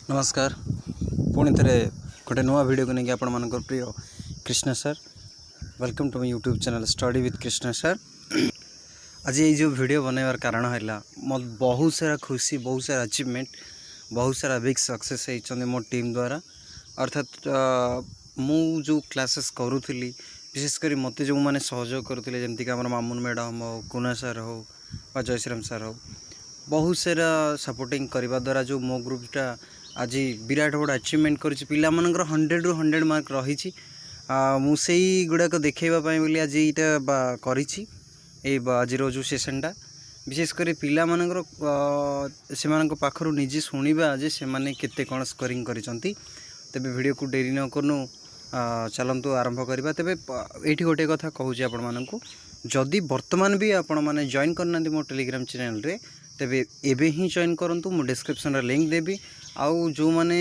नमस्कार पुणी थे गोटे नुआ वीडियो को लेकिन आपण मान प्रिय Krishna sir welcome to my YouTube channel study with Krishna sir. आज ये जो वीडियो बनवार कारण है मत बहुत सारा खुशी बहुत सारा अचीवमेंट बहुत सारा बिग सक्सेस होती मो टीम द्वारा अर्थात मु जो क्लासेस करूली विशेषकर मत जो मैंने सहयोग करुले जमीक आम मामुन मैडम हो कुना सर हो जयश्रीराम सर हो बहुत सारा सपोर्टिंग करने द्वारा जो मो ग्रुपटा आज विराट बड़ा अचीवमेंट कर पिला 100 ରୁ 100 मार्क रही मुझे गुड़ाक देखवाई बोली आज यहाँ करी आज जो सेसनटा विशेषकर पिला से पाखर निजे शुणा जे से मैंने केते कौन स्कोरिंग करिसेंती तेबे वीडियो को डेरी न करनु चलतु आरंभ करवा तेबे ये गोटे कथा कहूँ आपण मानक जदि वर्तमान भी आपण मैंने जॉइन करना मो टेलीग्राम चैनल रे तेबे एबे ही जॉइन करंतु मु डिस्क्रिप्शन लिंक देवी आउ जो मैंने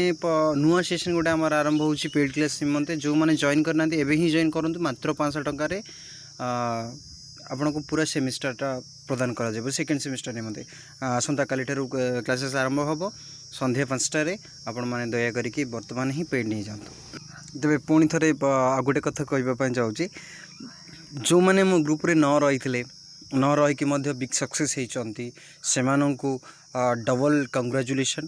नुआ सेशन गोटे आम आरंभ हो पेड क्लास निमंते जो मैंने जॉइन करना एबे ही जॉइन करंतु मात्र 500 टंका आपन को पूरा सेमिस्टरटा प्रदान करा जाबो सेकेंड सेमिस्टर निमंते आसंता काली ठारू क्लासेस आरंभ होबो संध्या 5टा रे आपण माने दया करिकि वर्तमान ही पेड नहीं जांतु। तेबे पुणी थरे आ गोटे कथा कहबा पय जाउची जो मैंने मो ग्रुप रे न रहिथिले न रही कि बिग सक्सेस होती से डबल कंग्रेचुलेसन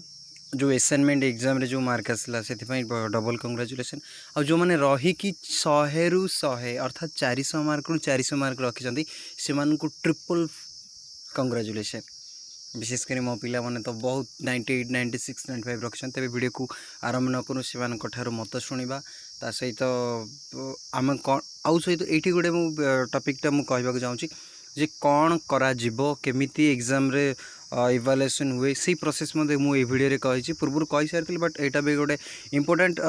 जो असाइनमेंट एग्जाम रे जो मार्क आसला से डबल कंग्रेचुलेसन आ जो मैंने रहीकि 100 ରୁ 100 अर्थात 400 मार्क रू 400 मार्क रखिंट से ट्रिपल कंग्रेचुलेसन विशेषकर मो पिला माने तो बहुत 98 96 95 रखिंट तेज वीडियो को आरंभ न करूँ से मत शुणा ता सहित आम कौन आउ सहित ये गोटे टॉपिकटा मुझे कहवाक चाहूँगी जे कौन करा जीवो केमिति एग्जाम रे इवालुएशन हुए से प्रोसेस मध्य मुझे वीडियो रे कही पूर्व कही सारी बट यहाँ भी गोटे इंपोर्टेंट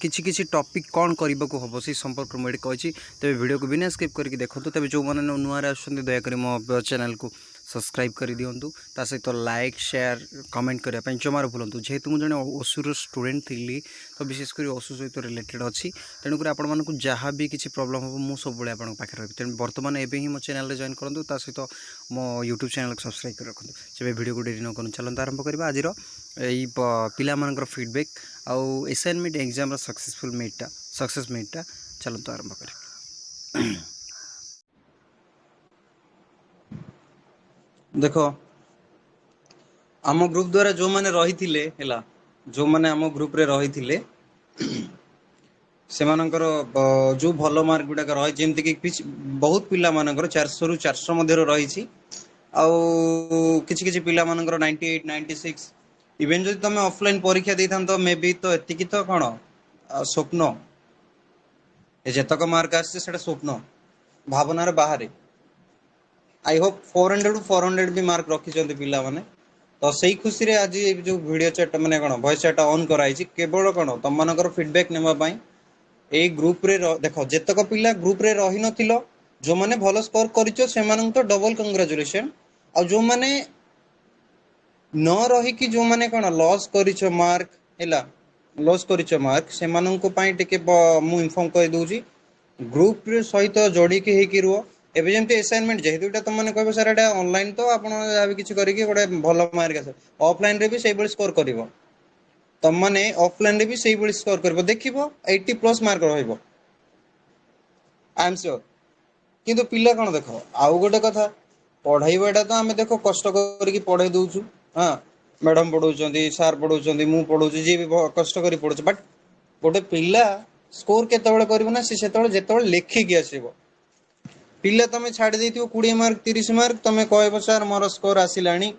किसी टॉपिक कौन करने को हम से संपर्क में कही तेज वीडियो को बिना स्किप करके देखो तेज जो मैंने नुआ दयाकोरी मो चैनल को सब्सक्राइब कर दिंतु ता सहित लाइक शेयर कमेंट करने जमार भूलु जेहेतु मुझे ओसूर स्टूडेंट थी तो विशेषकर ओसू सहित रिलेटेड अच्छी तेणुक आपण जहाँ भी किसी प्रोब्लेम हम मुझे सब पाखे रही तेणु बर्तमान एवं ही मो चैनल जॉइन करूँ ता सहित मो यूट्यूब चैनल को सब्सक्राइब कर रखुँ जब वीडियो को डेरी न करूँ चलते आरंभ करवा आज पिला फीडबैक आउ असाइनमेंट एग्जाम सक्सेस मीटा चलते आरंभ कर देखो आम ग्रुप द्वारा जो मैंने रही जो मैंने आम ग्रुप रे रही से जो भल मार्क गुड़ाक रही जमती कि बहुत पिला 400 ରୁ 400 मध्य रही किसी पिला 98 96 इवेन जो तुम ऑफलाइन परीक्षा दे था तो मे बी तो एतिकी तो कौन स्वप्न जेतक मार्क आसे स्वप्न भावनार बाहर आई होप 400 ରୁ 400 भी मार्क रखी पिला माने तो सही खुशी रे आज जो वीडियो चैट माने कौन वॉइस चैट ऑन कराई केवल कौन तुम मानकर फीडबैक नेबा ए ग्रुप रे देखो जेतक पिला ग्रुप रे रही नथिलो जो माने भलो स्कोर करिचो से मानन तो डबल कांग्रेचुलेशन आ जो माने न रही कि जो माने कौन लॉस करिचो मार्क हैला लॉस करिचो मार्क से मानन को पई टिके मु इन्फॉर्म कर दूची ग्रुप रे सहित जोड़ी के हेकी रुओ एबे जेमते असाइनमेंट जेहेतु तुम मैंने कह सर एटा ऑनलाइन तो आप किसी करके गोटे भल मार्क आस ऑफलाइन रे भी से स्कोर कर तुम मैंने ऑफलाइन रे भी से स्कोर कर देखो 80+ मार्क रही आई एम श्योर किंतु पिला कौन देख आउ गोटे कथा पढ़ाईबाटा तो आम देख कष्ट करके पढ़ाई दौचु हाँ मैडम पढ़ाऊँ सार पढ़ाऊँ मु पढ़ाऊँ जी भी कष्ट कर पढ़ुचे बट गोटे पिला स्कोर केतबेले करिवो ना से जेतबेले लेखिकी आसीबो पिला तुम छाड़ दे 20 मार्क 30 मार्क तुम कह सार मोर स्कोर आसिलानी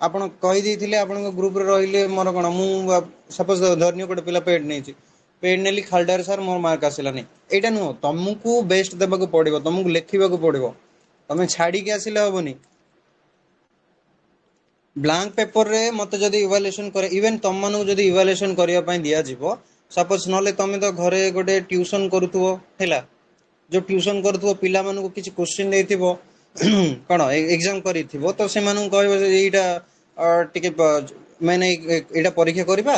आपन कहीदे आपण ग्रुप रे रहिले मोर कौन मु सपोज धरनी गोटे पिला पेड नहीं पेड नेली खालडार सार मोर मार्क आसिलानी एटा नुह तुमको बेस्ट देवाक पड़ो तुमको लिखा पड़ो तुम छाड़ी के आसिले हेनी ब्लांक पेपर रे मत जदि इवाल्युएशन करे इवन तुम मानू जदि इवाल्युएशन करने दिया जीवो सपोज नले तुम तो घरे गोटे ट्यूशन करूथुवो हैला जो ट्यूशन करूथुवो पिला मानू किछि क्वेश्चन देथिवो कौन एग्जाम करिथिवो तो से मानू कहबो एटा टिके मैंने एटा परीक्षा करबा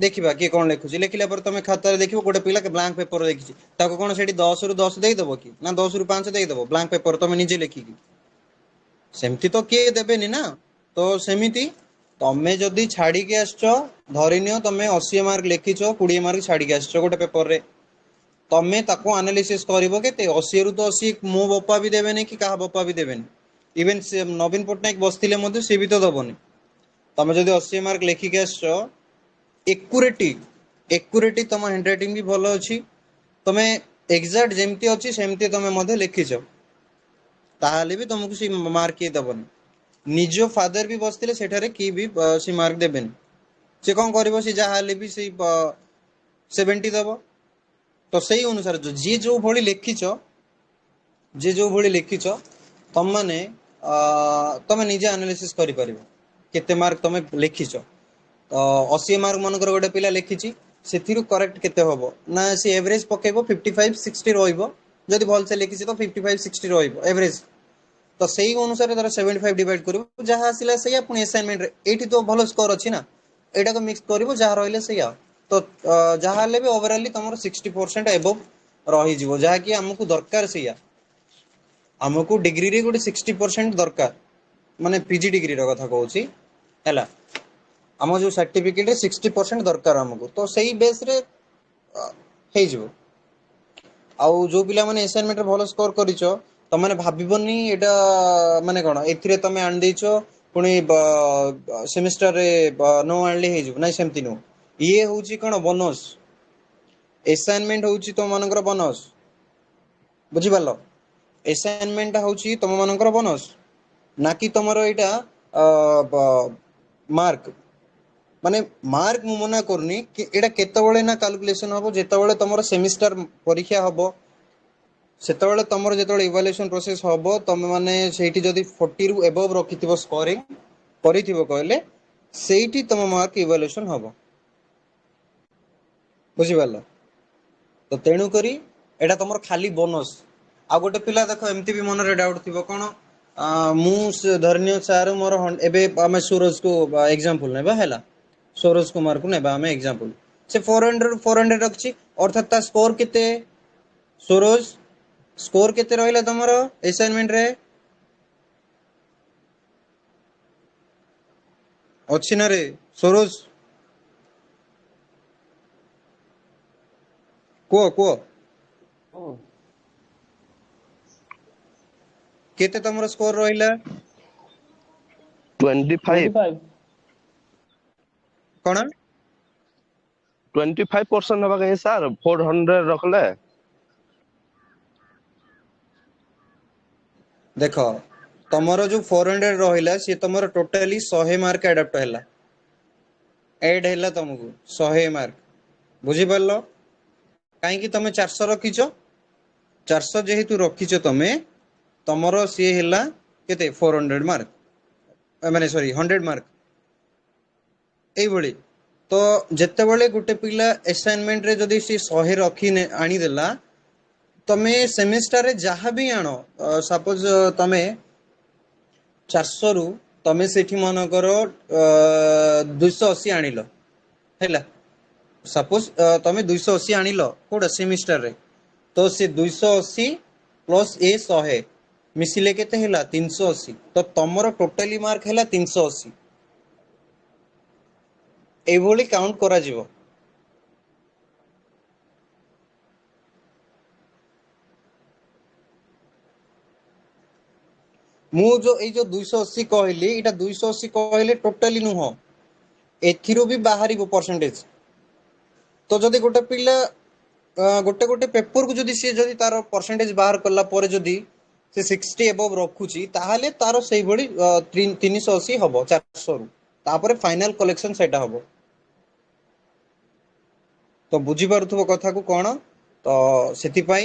देखिबा कि कौन लिखुची लिखला पर तुम खाता देखिबो गोटे पिला के ब्लांक पेपर देखिछि ताको कौन सेठी 10 ରୁ 10 देई देबो कि ना 10 ରୁ 5 देई देबो ब्लांक पेपर तुम निजे लिखिकी सेमती तो किए देबेनी ना तो सेमिति तमे जदि छाड़ी के आसचो धरिनियो तमे 80 मार्क लिखिचो 20 मार्क छाड़ी के आसचो गोटे पेपर रे तमे ताको एनालिसिस करिवो केते 80 रु तो 80 मो बप्पा भी देबेनी कि काहा बप्पा भी देबेनी इवन से नवीन पटनायक बसथिले मध्ये से भी तो दबनी तमे जदि 80 मार्क लिखि के आसचो एक्यूरेटी तम हैंडराइटिंग भी भलो अछि तमे एग्जैक्ट जेमती अछि सेमती तमे मध्ये लिखिचो ताहाले भी तुमको सी मार्क के दबनी निजो फादर भी बसथिले सेठारे की भी सी मार्क देबेनी से कोन करबो सी जाहाले भी से 70 दबो तो सही अनुसार जी जो भली लिखिचो जे जो भली लिखिचो तम माने तमे निजे एनालिसिस करि परिबो केते मार्क तमे लिखिचो तो 80 मार्क मनकर गोटे पिला लिखिची सेथिरु करेक्ट केते होबो ना से एवरेज पकेबो 55 60 रहइबो जदि भल से लिखिची तो 55 60 रहइबो एवरेज तो सही अनुसार तार 75 डिवाइड करिवो जहा आसिला सही पुनी असाइनमेंट रे एठी तो भलो स्कोर अछि ना एटा को मिक्स करिवो जहा रहइले सही तो जहा ले भी ओवरऑली तमरो 60% एबव रही जिवो जहा कि हमकु दरकार सही हमकु डिग्री रे गोटे 60% दरकार माने पीजी डिग्री रो कथा कहउची हैला हम जो सर्टिफिकेट रे 60% दरकार हमकु तो सही बेस रे हे जिवो आउ जो पिला माने असाइनमेंट रे भलो स्कोर करिचो त माने भाबिबोनी एटा माने कोन एथिरे तमे आन देइचो पुनी सेमेस्टर रे नो आनले हे जिवो नै सेमति नो ये होउची कोन बोनस असाइनमेंट होउची तो मानकर बोनस बुझि पालो असाइनमेंट होउची तुम मानकर बोनस ना कि तमरो एटा मार्क माने मार्क मु मना करनी कि एटा केतबळे ना कैलकुलेशन हबो जेतबळे तमरो सेमेस्टर परीक्षा हबो सेतबळे तमरो जेतबळे इवैल्यूएशन प्रोसेस हबो तमे माने सेठी जदी 40 रु एबव रखिथिबो स्कोरिंग करिथिबो कहले सेठी तम मार्क इवैल्यूएशन हबो बुझि पालो तो तेणु करी एटा तमरो खाली बोनस आ गोटे पिला देखो एमती भी मन रे डाउट थिबो कोन मु धरनियो सार मोर एबे आमे सूरज को एग्जांपल नेबा हैला सूरज कुमार को नेबा आमे एग्जांपल से 400 रखछि अर्थात ता स्कोर केते सूरज स्कोर केते रहिला तमरो असाइनमेंट रे अछि ना रे सूरज को केते तमरो स्कोर रहिला 25 कोन 25% हबा कहीं सर 400 रखले देखो तमरो जो 400 रहिला से तमरो टोटली 100 मार्क एडाप्ट हैला ऐड हैला तुमको 100 मार्क बुझी परलो काहे कि तमे 400 रखिचो 400 जेहेतु रखिचो तमे तमरो से हैला केते 400 मार्क माने सॉरी 100 मार्क एई बळी तो जत्ते बळे गुटे पिला असाइनमेंट रे जदी से 100 रखी आनी देला तमे सेमेस्टर रे जहा भी आनो सपोज तमे 400 रु तमे सेठी मन करो 280 आनिलो हैला सपोज तमे 280 आनिलो कोडा सेमेस्टर रे तो से 280 प्लस ए 100 मिसिले केते हैला 380 तो तमरो टोटली मार्क हैला 380 ए भोली काउंट करा जिवो मु जो ए जो 280 कहली एटा 280 कहले टोटली नुह एथिरो भी बाहरी परसेंटेज तो जदी गोटे पिला गोटे गोटे पेपर को जदी से जदी तार परसेंटेज बाहर करला परे जदी से 60 एबव रखुची ताहाले तार सेही भली 380 हबो 400 रु तापरे फाइनल कलेक्शन सेटा हबो तो बुझी पारुथबो कथा को कोन तो सेति पई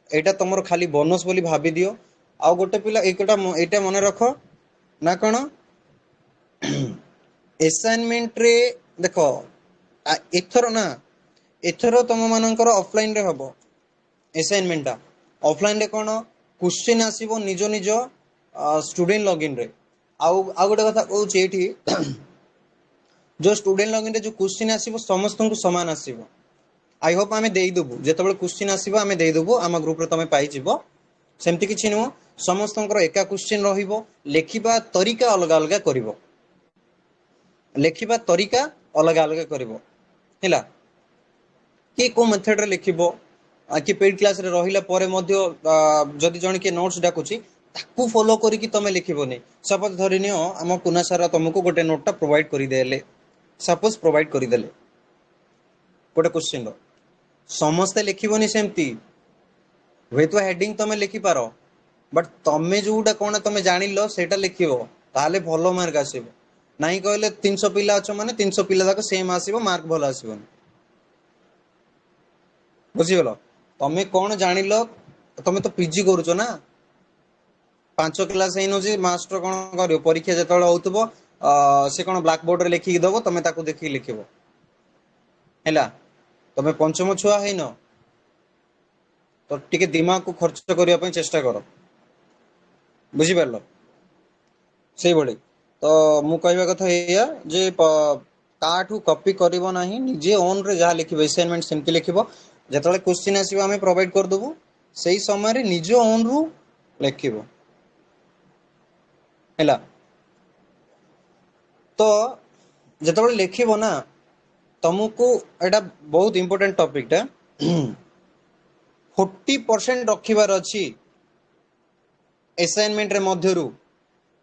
एटा तमरो खाली बोनस बोली भाबी दियो आ गोटे पिला एटा मन रखो ना कोन असाइनमेंट रे देखो एथरो ना एथरो तम मानकर ऑफलाइन रे हबो असाइनमेंट ता ऑफलाइन रे कोन क्वेश्चन आसीबो निजो निजो स्टूडेंट लॉगिन रे आ गोटे कथा कहू एठी जो स्टूडेंट लॉगिन रे जो क्वेश्चन आसीबो समस्त को समान आसीबो आई होप आमे देई दबु जेतबे क्वेश्चन आसीबो आमे देई दबु आमा ग्रुप रे तमे पाई जिवो सेमति किछि नो समस्त एका क्वेश्चन रहिबो लेखिबा तरीका अलग अलग करिवो लेखिबा तरीका अलग अलग करिवो हैला कि को मेथड रे लिखिबो कि पेड क्लास रे रहिला परे मध्य जदि जण के नोट्स डाकुची ताकू फॉलो करी कि तमे लिखिबोनी सपोज धरि नियो हम कुना सारा तुमको गोटे नोट टा प्रोवाइड करि देले सपोज प्रोवाइड करि देले गोटे क्वेश्चन रो समस्त लिखिबोनी सेमती वे तो हेडिंग तमे लिखि पारो बट तमे जोटा कोन तमे जानि लो सेटा लिखिबो ताले भलो मार्क आसीबो नाही कहले 300 पिला अछ माने 300 पिला तक सेम आसीबो मार्क भलो आसीबो बुझिगलो तमे कोन जानि लो तमे तो पीजी करूछो ना 5 क्लास हेनो जे मास्टर कोन करियो परीक्षा जतळे होतबो से कोन ब्लैक बोर्ड रे लिखि दबो तमे ताको देखि लिखिबो हैला तमे पंचम छुआ हेनो तो टिके दिमाग को खर्च करिया पय चेष्टा करो बुझि परलो सेही बळे तो मु कहबा कथा हेया जे काठू कॉपी करिवो नाही निजे ओन रे जहा लिखिबो असाइनमेंट सिंपली लिखिबो जतळे क्वेश्चन आसीबो हमें प्रोवाइड कर दबो सेही समय रे निजे ओन रु लिखिबो हैला तो जतळे लिखिबो ना तुमको एटा बहुत इंपोर्टेंट टॉपिक टा 40% रखिबार अछि असाइनमेंट रे मध्यरु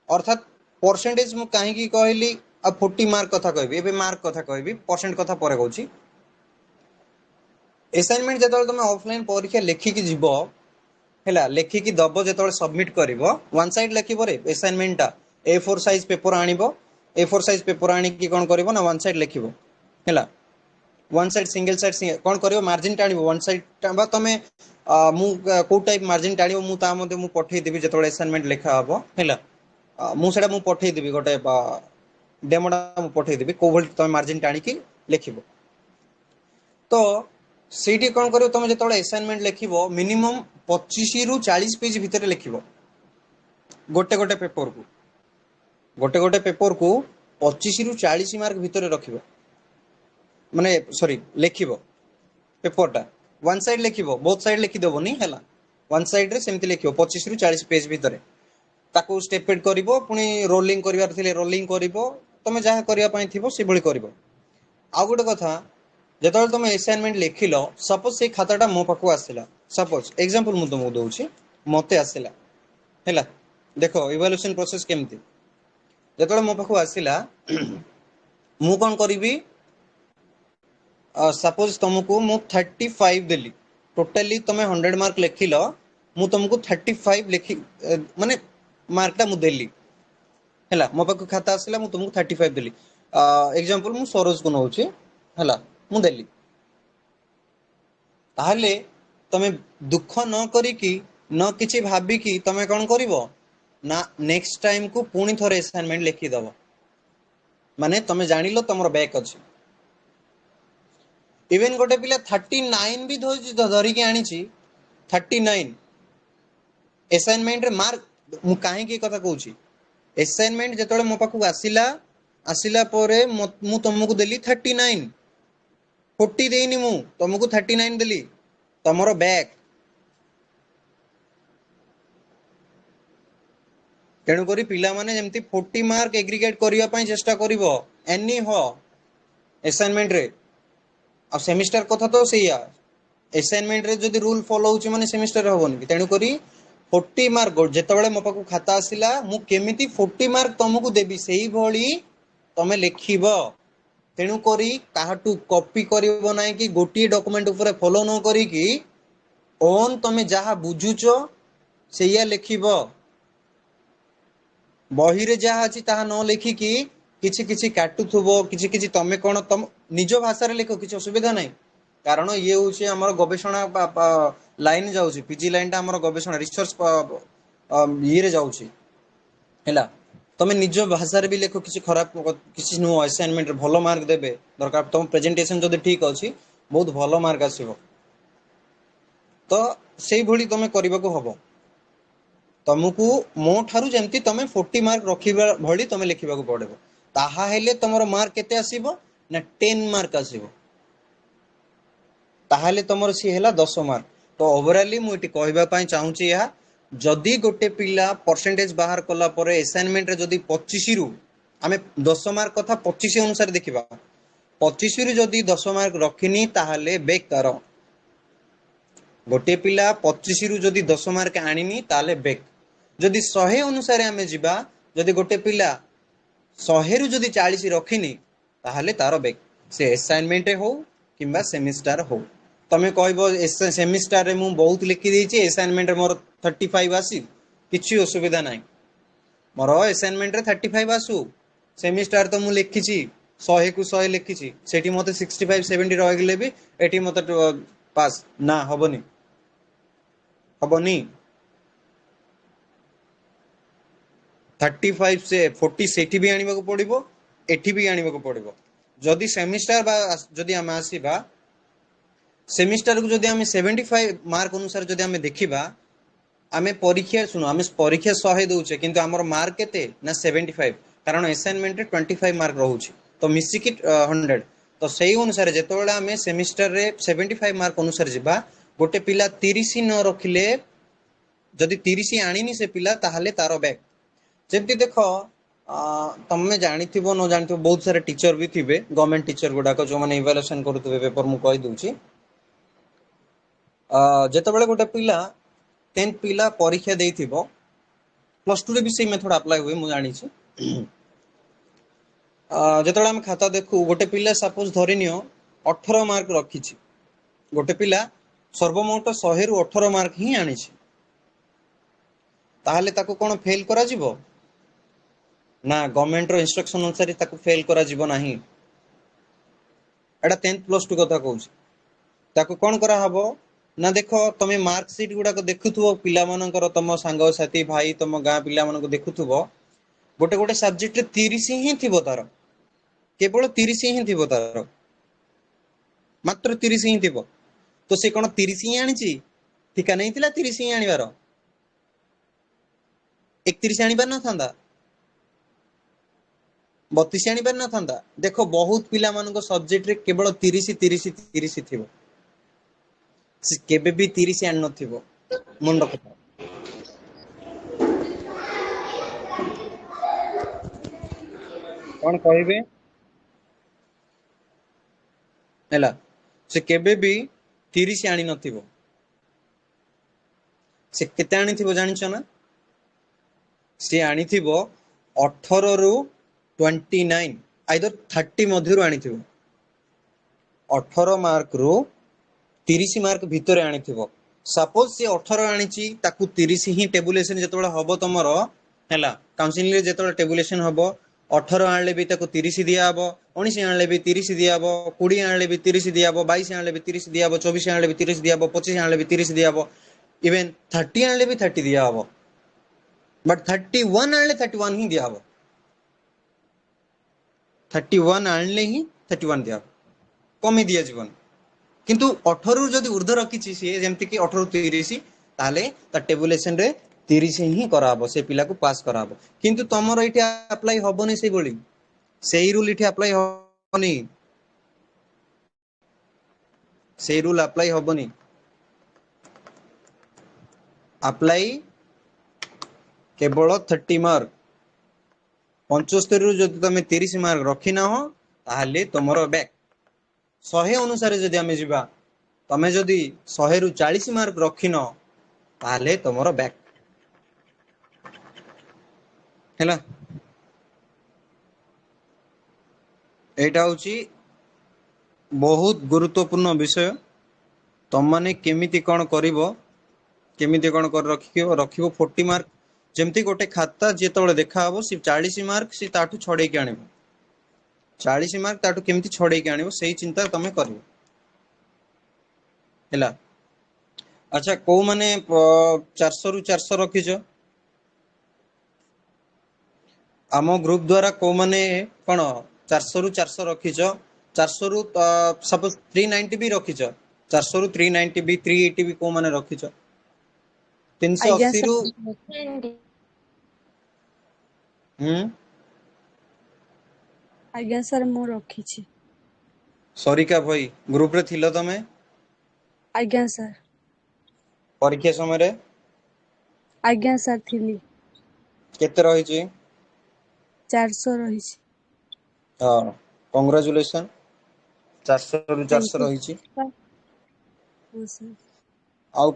अर्थात परसेंटेज मु काहे की कहली आ 40 मार्क कथा कहबी एबे मार्क कथा कहबी परसेंट कथा परे कहूची असाइनमेंट जतळे तुम ऑफलाइन परीक्षा लेखि की जीवो हैला लेखि की दबो जतळे सबमिट करिवो वन साइड लेखिबो रे असाइनमेंट टा A4 साइज पेपर आनिबो A4 साइज पेपर आनी की कोन करिवो ना वन साइड लेखिबो हैला वन साइड सिंगल साइड कोन करिवो मार्जिन टाणिबो वन साइड टाबा तमे मु को टाइप मार्जिन टाणिबो मु ता मध्ये मु पठै देबी जतळे असाइनमेंट लेखा हबो हैला मु सेडा मु पठै देबी गोटे डेमोडा मु पठै देबी को भल तमे मार्जिन टाणी की लेखिबो तो सीटी कोन करिवो तमे जतळे असाइनमेंट लेखिबो मिनिमम 25 रु 40 पेज भितर लेखिबो गोटे गोटे पेपर को 25 रु 40 मार्क भितर रखिबो माने सॉरी लेखिबो पेपर टा वन साइड लेखिबो बोथ साइड लेखि देबो नी हैला वन साइड रे सेमति लेखिबो 25 रु 40 पेज भितर ताको स्टेपेड करिवो पुनी रोलिंग करिवार थिले रोलिंग करिवो तमे जहा करिया पई थिबो से भली करिवो आ गुटे कथा जतळे तमे असाइनमेंट लेखिलो सपोज से खाताटा मो पाखु आसिला सपोज एग्जांपल मु तुमको दोउची मते आसिला हैला देखो इवैल्यूएशन प्रोसेस केमति जतळे मो पाखु आसिला मु कोन करिवि सपोज तुमको मु 35 देली टोटली तमे 100 मार्क लेखिलो मु तुमको 35 लेखि माने मार्क टा मु देली हैला मो पाखु खाता आसिला मु तुमको 35 देली एग्जांपल मु सरोज को नउची हैला मु देली ताहले तमे दुख न करी की न किछि भाबी की तमे कोन करिवो ना नेक्स्ट टाइम को पुनी थोरे असाइनमेंट लिखि दबो माने तमे जानिलो तमरो बैक अछि इवन गोटे पिला 39 भी धरी के आनी 39 असाइनमेंट रे मार्क मु काहे की कथा कहूची असाइनमेंट जतळे मो पाखु आसिला परे मु तुमको देली 39 40 देनी मु तुमको 39 देली तमरो बैक तेणु करी पिला माने जेमती 40 मार्क एग्रीगेट करिया पई चेष्टा करिवो एनी हो असाइनमेंट रे आ सेमिस्टर कथा तो सेया असाइनमेंट रे जदी रूल फॉलो होची माने सेमिस्टर होबोनी तेणु करी 40 मार्क जेतबेले मो पाखु खाता आसिला मु केमिति 40 मार्क तुमको देबी सेही भली तमे लेखिबो तेणु करी काहाटू कॉपी करिवो नाही कि गोटी डॉक्यूमेंट ऊपर फॉलो न करी कि ओन तमे जहा बुझुचो सेया लेखिबो बही रे जहा अछि ताहा न लेखि कि किछि किछि काटु थुबो किछि किछि तमे कोन तम निजो भाषा रे लेखो किछि असुविधा नाही कारण ये होछि हमर गवेषणा लाइन जाउछि पीजी लाइन टा हमर गवेषणा रिसर्च ये रे जाउछि हैला तमे निजो भाषा रे भी लेखो किछि खराब किछि नो असाइनमेंट रे भलो मार्क देबे दरकार तम प्रेजेंटेशन जदी ठीक अछि बहुत भलो मार्क आसीबो तो सेही भली तमे करिबा को हबो तुमको मो ठारू जेमती तमे 40 मार्क रखिबा भली तमे लिखिबा को पड़बो ताहा हेले तमरो मार्क केते आसीबो ना 10 मार्क आसीबो ताहाले तमरो सी हेला 10 मार्क तो ओवरऑली मु इटी कहबा पई चाहूची या जदी गोटे पिला परसेंटेज बाहर कला परे असाइनमेंट रे जदी 25 रु आमे 10 मार्क कथा 25 अनुसार देखिबा 25 रु जदि 10 मार्क रखिनी ताहले बेक तार गोटे पिला 25 रु जदि 10 मार्क आनिनी ताहले बेक जदि 100 अनुसार आमे जिबा जदि गोटे पिला 100 रु जदि 40 रखिनी ताहले तार बेक से असाइनमेंट हो किंबा सेमिस्टर हो तमे कहबो सेमिस्टर रे मु बहुत लिखि देछि असाइनमेंट रे मोर 35 आसी किछि असुविधा नाही मोर असाइनमेंट रे 35 आसु सेमिस्टर तो मु लिखिछि 100 को 100 लिखिछि सेठी मते 65 70 रह गेले भी एठी मते पास ना हबनी हबनी 35 से 40 सेठी भी आनिबा को पड़िबो एठी भी आनिबा को पड़िबो जदि सेमिस्टर बा जदि हम आसीबा सेमिस्टर को जदि हम 75 मार्क अनुसार जदि हम देखिबा आमे परीक्षा सुनो आमे परीक्षा 100 दउचे किंतु हमर मार्क केते ना 75 कारण असाइनमेंट रे 25 मार्क रहउची तो मिसी की 100 तो सही अनुसार जेतोबेला आमे सेमिस्टर रे 75 मार्क अनुसार जिबा गोटे पिला 30 न रखिले जदि 30 आनिनी से पिला ताहले तारो बैक जेमति देखो तमे जानिथिबो न जानिथिबो बहुत सारे टीचर भी थिबे गवर्नमेंट टीचर गुडा को जो माने इवैल्यूएशन करथुबे पेपर मु कहि दउची जेतोबेले गोटे पिला 10th पिला परीक्षा देइथिबो प्लस 2 रे भी सेही मेथड अप्लाई हुए मु जानि छी जेतोबेले हम खाता देखु गोटे पिला सपोज धरिनियो 18 मार्क रखी छी गोटे पिला सर्वमोट 100 रु 18 मार्क ही आनी छी ताहले ताको कोन फेल करा जिवो ना गवर्नमेंट रो इंस्ट्रक्शन अनुसार ताको फेल करा जिवो नाही एडा 10th प्लस 2 कथा कहू ताको कोन करा हबो ना देखो तमे मार्कशीट गुडा को देखुथुबो पिला मानकर तम सांग साथी भाई तम गा पिला मानको देखुथुबो गोटे गोटे सब्जेक्ट रे 30 ही थिबो तार केवल 30 ही थिबो तार मात्र 30 ही थिबो तो से कोन 30 ही आनी छी ठिका नहीं थिला 30 ही आनिबार 31 आनिबार न थांदा 32 आनिबार न थांदा देखो बहुत पिला मानको सब्जेक्ट रे केवल 30 30 30 थिबो से केबे भी 30 आन नथिबो मुंड कथा कोन कहबे हैला से केबे भी 30 आनी नथिबो से केते आनी थिबो जानिछ ना से आनी थिबो 18 रु 29 आइदर 30 मध्य रु आनी थिबो 18 मार्क रु 30 मार्क भीतर आनी थिबो सपोज से 18 आनी छी ताकू 30 ही टेबुलेशन जेतबेला हबो तमरो हैला काउंसिलिंग रे जेतबेला टेबुलेशन हबो 18 आनले भी ताकू 30 दिया हबो 19 आनले भी 30 दिया हबो 20 आनले भी 30 दिया हबो 22 आनले भी 30 दिया हबो 24 आनले भी 30 दिया हबो 25 आनले भी 30 दिया हबो इवन 30 आनले भी 30 दिया हबो बट 31 आनले 31 ही दिया हबो 31 आनले ही 31 दिया हबो कमी दिया जीवन किंतु 18 रु जदि ऊर्ध्व रखिछि से जेमति कि 18 रु 30 ताले ता टेबुलेशन रे 30 ही कराबो से पिला को पास कराबो किंतु तमरो इठी अप्लाई होबोनी से बोली सेही रूल इठी अप्लाई होबोनी सेही रूल अप्लाई होबोनी अप्लाई केवल 30 मार्क 75 रु जदि तमे 30 मार्क रखि ना हो ताले तमरो बैक 100 अनुसार जदि आमे जिबा तमे जदि 100 रु 40 मार्क रखिन ताले तमरो बैक हैला एटा होची बहुत गुरुत्वपूर्ण विषय तम माने केमिति कोन करिवो केमिति कोन कर रखिवो 40 मार्क जेमति गोटे खाता जेतबेले देखा हबो सी 40 मार्क सी ताठू छडे के आनिबो 40 मार्क ताठू केमिति छडे के आनिबो सेही चिंता तमे करिवो हैला अच्छा को माने 400 रु 400 रखिजो आमो ग्रुप द्वारा को माने कोन 400 रु 400 रखिजो 400 रु सपोज 390 भी रखिजो 400 रु 390 भी 380 भी को माने रखिजो आज्ञा 380 रु सर हम आज्ञा सर मु रखिछि सरिका भाई ग्रुप रे थिलो तमे आज्ञा सर परीक्षा समय रे आज्ञा सर थिली केते रहिछि 400 रहिଛି। ହଁ କଂଗ୍ରାଚୁଲେସନ୍ 400 ରୁ 400 थैंक यू ରହିଛି। सर। हाँ सर। ଆଉ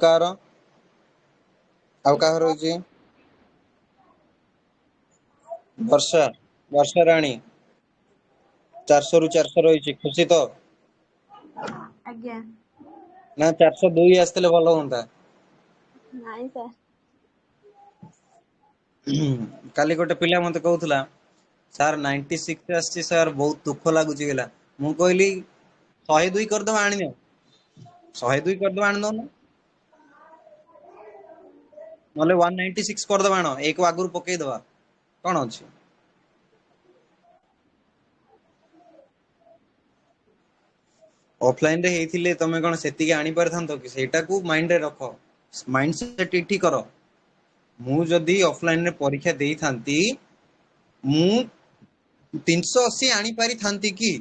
କାହାର ରହିଛି? ବର୍ଷା ରାଣୀ 400 ରୁ 400 ରହିଛି। ଖୁସି ତ? ଆଜ୍ଞା। ନା 402 ଆସିଥିଲେ ଭଲ ହୁଅନ୍ତା। ନାଇଁ ସାର୍। କାଲି ଗୋଟେ ପିଲା ମତେ କହୁଥିଲା ସାର୍ 96 ଆସିଛି ସାର୍ ବହୁତ ଦୁଃଖ ଲାଗୁଛି ହେଲା। ମୁଁ କହିଲି 102 କରିଦବା ଆଣିନିଅ। 102 କରିଦବା ଆଣିଦଉନ। ନହେଲେ 196 କରିଦବା ଆଣ। ଏକ ଆଗରୁ ପକେଇଦବା। କଣ ଅଛି? ଅଫଲାଇନ ରେ ହେଇଥିଲେ ତମେ କଣ ସେତିକି ଆଣି ପାରିଥାନ୍ତ କି? ସେଇଟାକୁ ମାଇଣ୍ଡରେ ରଖ। ମାଇଣ୍ଡ ସେଟ ଠିକ କର। ମୁଁ ଯଦି ଅଫଲାଇନ ରେ ପରୀକ୍ଷା ଦେଇଥାନ୍ତି ମୁଁ 380 ଆଣିପାରିଥାନ୍ତି କି?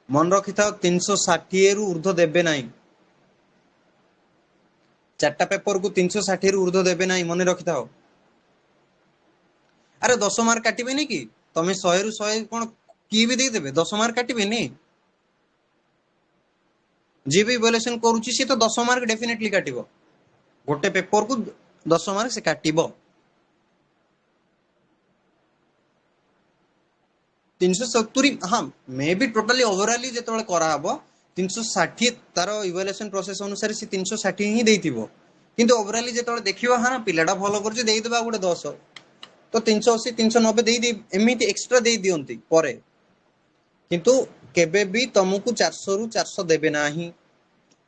ମନେ ରଖିଥାଅ 360 ରୁ ଉର୍ଦ୍ଧ୍ୱ ଦେବେ ନାହିଁ। 4ଟା ପେପରକୁ 360 ରୁ ଉର୍ଦ୍ଧ୍ୱ ଦେବେ ନାହିଁ। ମନେ ରଖିଥାଅ। ଆରେ 10 ମାର୍କ କାଟିବେନି କି? ତମେ 100 ରୁ 100 କଣ କିଏ ବି ଦେଇଦେବେ? 10 ମାର୍କ କାଟିବେନି? ଯିଏ ବି ଇଭାଲୁଏସନ କରୁଛି ସେ ତ 10 ମାର୍କ ଡେଫିନେଟଲି କାଟିବ। ଗୋଟେ ପେପରକୁ 10 ମାର୍କ ସେ କାଟିବ। 370 ହଁ ମେ ବି ଟୋଟାଲି ଓଭରାଲି ଯେତେବେଳେ କରାହବ 360 ତାର ଇଭାଲୁଏସନ ପ୍ରୋସେସ ଅନୁସାରେ ସେ 360 ହିଁ ଦେଇଥିବ। କିନ୍ତୁ ଓଭରାଲି ଯେତେବେଳେ ଦେଖିବ ହଁ ପିଲାଟା ଭଲ କରୁଛି ଦେଇଦେବା ଗୋଟେ 10 ତ 380 390 ଦେଇ ଏମିତି ଏକ୍ସଟ୍ରା ଦେଇ ଦିଅନ୍ତି ପରେ। କିନ୍ତୁ କେବେ ବି ତମକୁ 400 ରୁ 400 ଦେବେ ନାହିଁ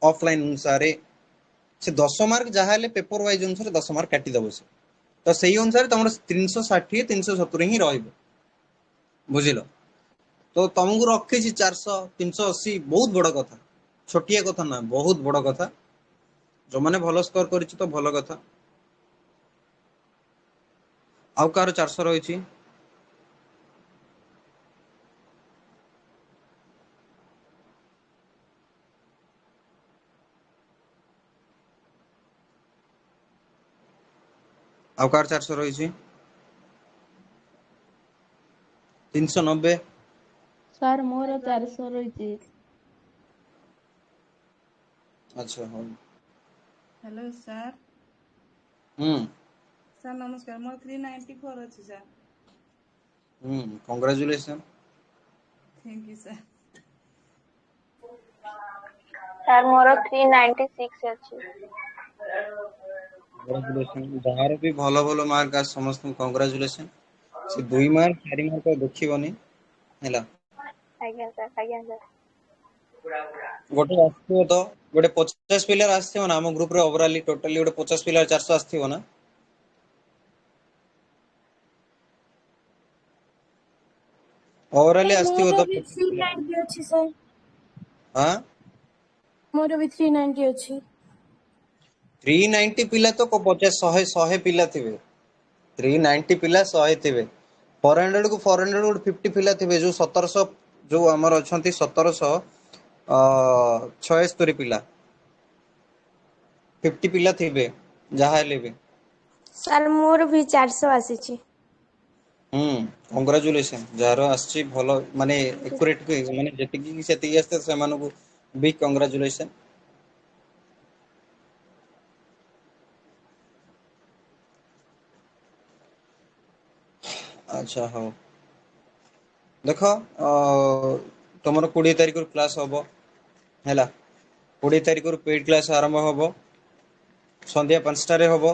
ଅଫଲାଇନ ଅନୁସାରେ। ସେ 10 ମାର୍କ ଯାହା ହେଲେ ପେପର ୱାଇଜ ଅନୁସାରେ 10 ମାର୍କ କାଟିଦବ ସେ। ତ ସେଇ ଅନୁସାରେ ତମର 360 370 ହିଁ ରହିବ। ବୁଝିଲ? ତ ତମକୁ ରଖିଛି 400 380 ବହୁତ ବଡ କଥା। ଛୋଟିଆ କଥା ନା ବହୁତ ବଡ କଥା। ଯୋଉମାନେ ଭଲ ସ୍କୋର କରିଛି ତ ଭଲ କଥା। ଆଉ କାହାର 400 ରହିଛି? ଆଉ କାହାର 400 ରହିଛି? 390। ସାର୍ ମୋର 400 ରହିଛି। ଆଚ୍ଛା ହଉ। Hello sir. ହୁଁ ସାର୍ ନମସ୍କାର। ମୋର 394 ଅଛି sir. Congratulation. Thank you sir. Sir ମୋର 396 ଅଛି। କଂଗ୍ରାଚୁଲେସନ୍। ଯାହାର ବି ଭଲ ଭଲ ମାର୍କ ଆସ ସମସ୍ତଙ୍କୁ କଂଗ୍ରାଚୁଲେସନ୍। ସେ 2 ମାର୍କ 4 ମାର୍କ ଦେଖିବନି ହେଲା। ଆଜ୍ଞା ସାର୍। ଆଜ୍ଞା ସାର୍। ଗୋଟେ ଆସିଥିବ ତ ଗୋଟେ 50 ପିଲାର ଆସିଥିବ ନା ଆମ ଗ୍ରୁପରେ ଓଭରାଲି ଟୋଟାଲି ଗୋଟେ 50 ପିଲାର 400 ଆସିଥିବ ନା? ଓଭରାଲି ଆସିଥିବ ମୋର ତ ବି 50 ପିଲା। 390 ଅଛି ସାର୍। ହଁ ମୋର ବି 390 ଅଛି। 390 ପିଲା ତ 50 100 ପିଲା ଥିବେ। 390 ପିଲା 100 ଥିବେ। 400 କୁ 400 ଗୋଟେ 50 ପିଲା ଥିବେ ଯୋଉ 1700 ଯୋଉ ଆମର ଅଛନ୍ତି 1776 ପିଲା 50 ପିଲା ଥିବେ ଯାହା ହେଲେ ବି। ସାର୍ ମୋର ବି 400 ଆସିଛି। କଂଗ୍ରାଚୁଲେସନ୍। ଯାହାର ଆସିଛି ଭଲ ମାନେ ଏକୁରେଟ ମାନେ ଯେତିକି ସେତିକି ଆସିଥିବ ସେମାନଙ୍କୁ ବି କଂଗ୍ରାଚୁଲେସନ୍। ଆଚ୍ଛା ହଉ। ଦେଖ ତମର 20 ତାରିଖରୁ କ୍ଲାସ ହବ ହେଲା। 20 ତାରିଖରୁ ପେଡ୍ କ୍ଲାସ ଆରମ୍ଭ ହବ। ସନ୍ଧ୍ୟା 5ଟାରେ ହବ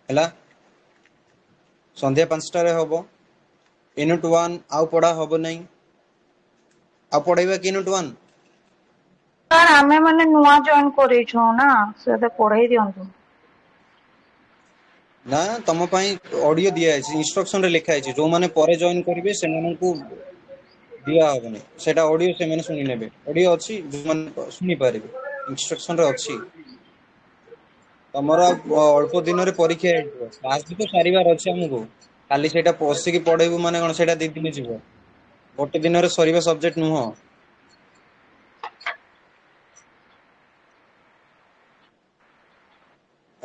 ହେଲା। ସନ୍ଧ୍ୟା 5ଟାରେ ହବ। ୟୁନିଟ୍ 1 ଆଉ ପଢା ହବ ନାହିଁ। ଆଉ ପଢେଇବା କି ୟୁନିଟ୍ 1? ସାର୍ ଆମେ ମାନେ ନୂଆ ଜଏନ୍ କରିଛୁ ନା ସେଟା ପଢେଇ ଦିଅନ୍ତୁ। ନା ତମ ପାଇଁ ଅଡିଓ ଦିଆଯାଇଛି ଇନଷ୍ଟ୍ରକ୍ସନରେ ଲେଖା ହେଇଛି ଯୋଉମାନେ ପରେ ଜଏନ୍ କରିବେ ସେମାନଙ୍କୁ ଦିଆ ହବନି। ସେଟା ଅଡିଓ ସେମାନେ ଶୁଣି ନେବେ। ଅଡିଓ ଅଛି ଯୋଉମାନେ ଶୁଣି ପାରିବେ। ଇନଷ୍ଟ୍ରକ୍ସନରେ ଅଛି। ତମର ଅଳ୍ପ ଦିନରେ ପରୀକ୍ଷା ହେଇଯିବ। କ୍ଲାସ ବି ତ ସାରିବାର ଅଛି ଆମକୁ। ଖାଲି ସେଇଟା ବସିକି ପଢେଇବୁ ମାନେ କଣ ସେଇଟା 2 ଦିନ ଯିବ। ଗୋଟେ ଦିନରେ ସରିବା ସବଜେକ୍ଟ ନୁହଁ।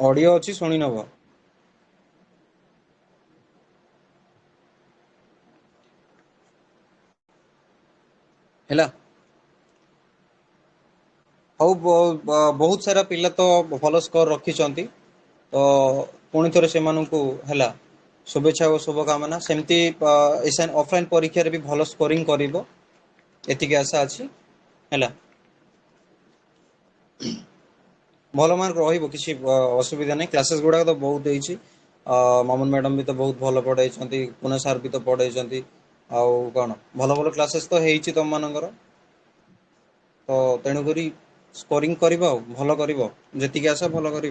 ऑडियो अच्छी शुणी नब है हौ बहुत सारा पिला तो भल स्कोर रखिंट तो पुणी थे से है शुभेच्छा और शुभकामना सेमती ऑफलाइन परीक्षा भी भल स्कोरिंग करिवो एतिकी आशा अच्छी है भल मार्क रही किसी असुविधा नहीं क्लासेस गुड़ाक तो बहुत होती मामून मैडम भी तो बहुत भल पढ़ाई पुणे सार भी तो पढ़ाई आउ कौन भल भल क्लासेस तो होती तुम मानकर तो तेणुक स्कोरिंग कर भल कर जी आस भल कर